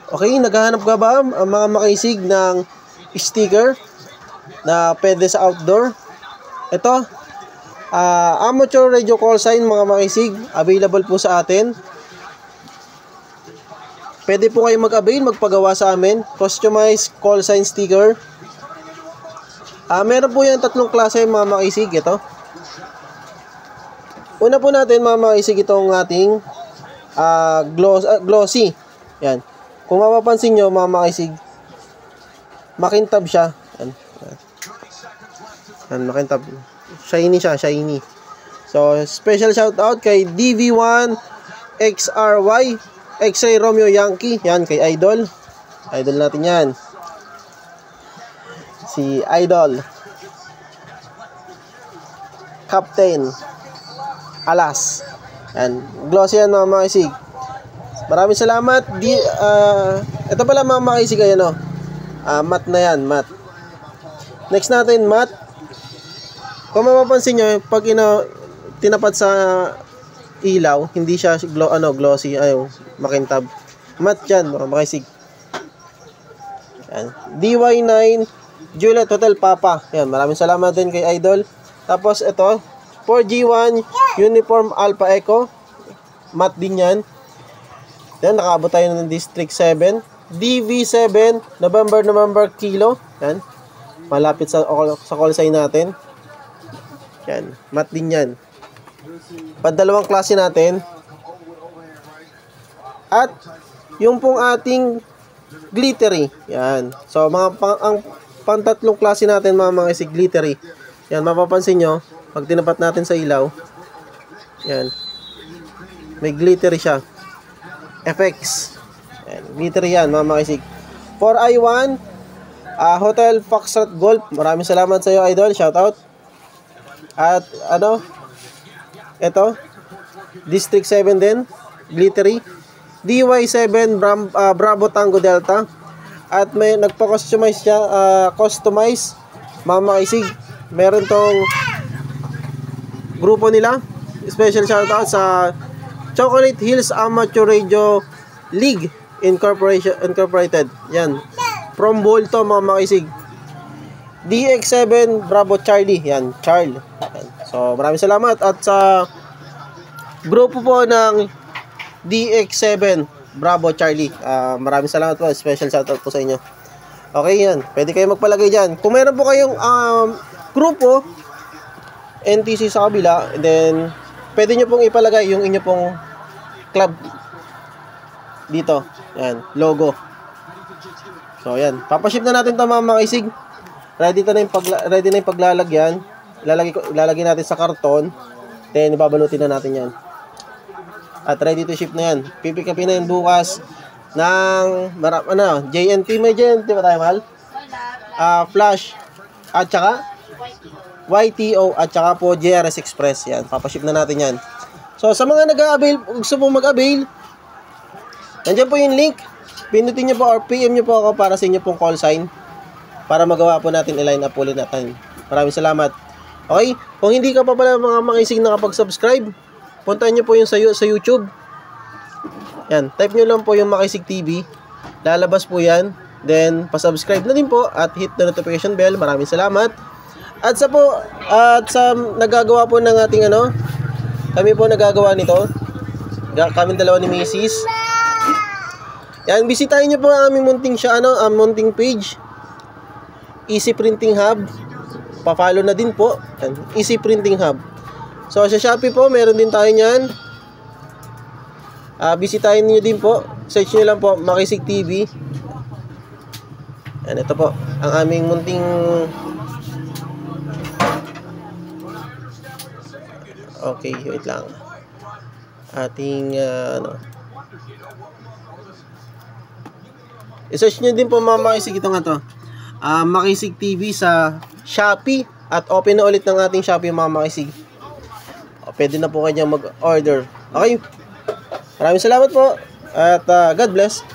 Okay, naghahanap ka ba ang mga makisig ng sticker na pwede sa outdoor? Ito, amateur radio call sign mga makisig, available po sa atin. Pwede po kayo mag-avail, magpagawa sa amin. Customized call sign sticker. Meron po yan tatlong klase mga makisig. Ito. Una po natin mga makisig itong ating glossy. Yan. Kung mapapansin nyo mga makisig, makintab siya. Yan. Yan, makintab. Shiny siya, shiny. So, special shout out kay DV1 XRY X-Ray Romeo Yankee. Yan, kay Idol. Idol natin yan. Si Idol. Captain Alas. Yan. Glossy yan mga makisig. Maraming salamat. Ito pala mga makisig ayan o. Matte na yan, matte. Next natin, matte. Kung mapapansin nyo, pag tinapat sa ilaw, hindi siya glossy, makintab. Matte yan, mga makisig. Yan. DY9 Juliet Hotel Papa. Yan, maraming salamat din kay Idol. Tapos ito, 4G1 Uniform Alpha Echo. Matte din yan. Yan, nakaabot tayo ng District 7. DV7 November Kilo. Yan. Malapit sa call sign natin. Yan. Matte din yan. Padalawang klase natin. At yung pong ating glittery. Yan. So, ang pang-tatlong klase natin mga si glittery. Yan, mapapansin nyo. Pag tinapat natin sa ilaw. Yan. May glittery siya. FX. Yan, glittery yan mga makisig. 4i1 Hotel Foxtrot Golf. Maraming salamat sa iyo Idol. Shout out. At ito District 7 din. Glittery. DY7 Bravo Tango Delta. At may nagpa-customize siya. Customize mga makisig. Meron tong grupo nila. Special shout out sa Chocolate Hills Amateur Radio League Incorporated. Yan. From Bowl to mga makisig. DX7 Bravo Charlie. Yan. Charlie. Yan. So maraming salamat. At sa grupo po ng DX7 Bravo Charlie. Maraming salamat po. Special shout out po sa inyo. Okay yan. Pwede kayo magpalagay dyan. Kung meron po kayong grupo NTC sa kabila, and then pwede nyo pong ipalagay yung inyo pong club dito. Yan, logo. So, yan. Papaship na natin ito mga makisig. Ready na yung paglalagyan. Ilalagay natin sa karton. Then, ibabalutin na natin yan. At ready to ship na yan. Pipick upin na yan bukas ng JNT. May JNT ba tayo, mahal? Flash. At saka YTO at saka po JRS Express. Yan, papaship na natin yan. So, sa mga nag-a-avail, gusto pong mag-avail, nandiyan po yung link. Pinutin nyo po or PM nyo po ako para sa inyo pong call sign. Para magawa po natin, i-line up ulit natin. Maraming salamat. Okay? Kung hindi ka pa pala mga makisig nakapag-subscribe, puntahan nyo po yung sa YouTube. Yan, type nyo lang po yung Makisig TV. Lalabas po yan. Then, pa-subscribe na din po at hit the notification bell. Maraming salamat. At sa nagagawa po ng ating kami po nagagawa nito. Kami dalawa ni Mrs. Yan, bisitahin niyo po ang aming munting page. Easy Printing Hub. Pa-follow na din po. Yan, Easy Printing Hub. So sa Shopee po, meron din tayo niyan. Bisitahin niyo din po. Search niyo lang po Makisig TV. Yan, ito po ang aming munting okay, wait lang. Ating i-search nyo din po mga makisig itong Makisig TV sa Shopee. At open na ulit ng ating Shopee mga makisig. Pwede na po kayo mag-order. Okay. Maraming salamat po. At God bless.